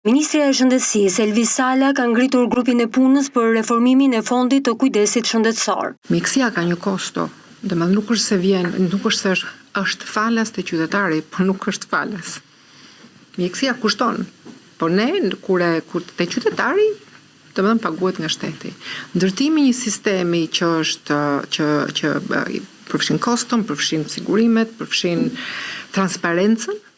Ministria e Shëndetësisë Elvis Sala ka ngritur grupin e punës për reformimin e fondit të kujdesit shëndetësor. Mjekësia ka një kosto, domethënë nuk është se vjen, nuk është se është falas te qytetari, por nuk është falas. Mjekësia kushton, por ne kur te qytetari, domethënë paguhet nga shteti. Ndërtimi i një sistemi që është që përfshin koston, përfshin sigurimet, përfshin transparencën,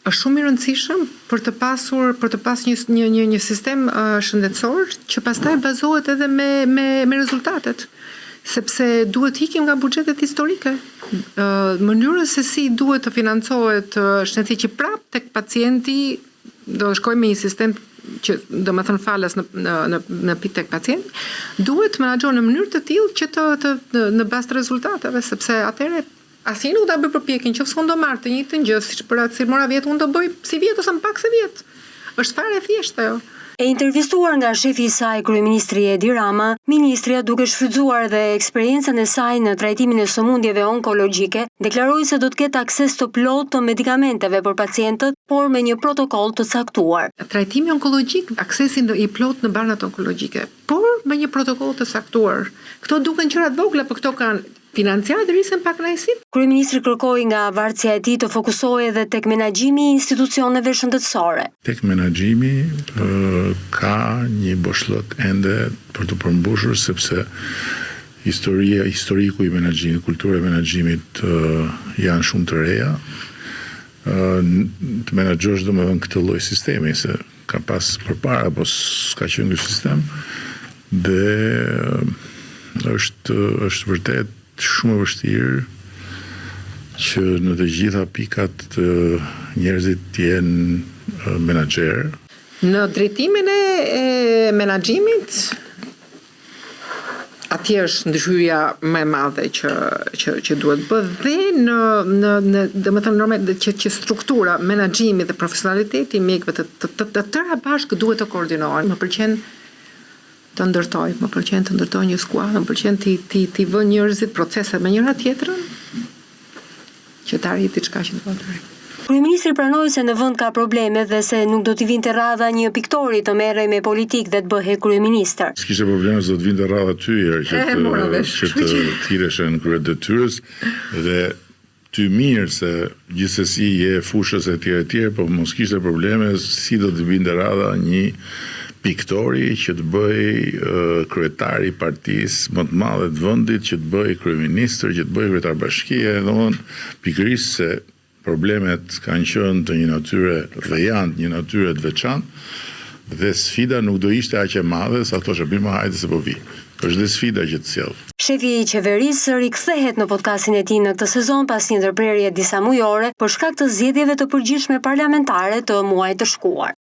është shumë i rëndësishëm për të pas një sistem shëndetësor që pastaj bazohet edhe me rezultatet, sepse duhet ikim nga buxhetet historike. Mënyrën se si duhet të financohet shëndetësia që prap tek pacienti do shkojmë me një sistem që do më thënë falas në pikë tek pacienti, duhet menaxhuar në mënyrë të tillë që të në bazë të rezultateve, sepse atëherë asnjë nuk do bëj përpjekjen që unë do marr të njëjtën gjë si mora vjet unë do bëj si vjet ose më pak se vjet. Është fare e thjeshtë ajo. E intervistuar nga shefi i saj, kryeministri Edi Rama, ministria duke shfrytzuar dhe eksperiencën e saj në trajtimin e sëmundjeve onkologjike, deklaroi se do të ketë akses të plotë të medikamenteve për pacientët, por me një protokoll të caktuar. Trajtimi onkologjik, aksesin i plot në banat onkologjike, por me një protokoll të caktuar. Këto duken gjëra të vogla, por këto kanë financiar dhe rrisën pak nëjësit. Kryeministri kërkoi nga varësia e tij të fokusohej edhe tek menaxhimi i institucioneve shëndetësore. Tek menaxhimi ka një boshllëk ende për të përmbushur, sepse historiku i menaxhimit, kultura e menaxhimit janë shumë të reja. Të menaxhosh domethënë këtë lloj sistemi, se ka pas përpara, po s'ka qenë ky sistem, dhe është vërtet shumë e vështirë që në të gjitha pikat njerëzit të jenë menaxher. Në drejtimin e menaxhimit, atje është ndryshyja më e madhe që duhet bëhet dhe domethënë normal që struktura, menaxhimi dhe profesionaliteti i mjekëve të tëra bashkë duhet të koordinohen. Më pëlqen të ndërtoj një skuadër, më pëlqen ti vë njerëzit proceset me njëra tjetrën që të arrijë diçka që të votoj. Kryeministri pranoi se në vend ka probleme dhe se nuk do t'i vinte radha një piktori të merrej me politikë dhe të bëhej kryeministër. S'kishte probleme se do të vinte radha ty që të thirreshe në krye detyrës dhe ty mirë se gjithsesi je fushës e tjerë, po mos kishte probleme si do të vinte radha një piktori që të bëj kryetari i partisë më të madhe të vendit, që të bëj kryeministër, që të bëj kryetar bashkie, domthonë pikërisht se problemet kanë qenë të një natyre dhe janë një natyre të veçantë dhe sfida nuk do ishte aq e madhe sa thoshë bima hajde se po vi. Është dhe sfida që të sjell. Shefi i qeverisë rikthehet në podcastin e tij në këtë sezon pas një ndërprerje disa mujore për shkak të zgjedhjeve të përgjithshme parlamentare të muajit të shkuar.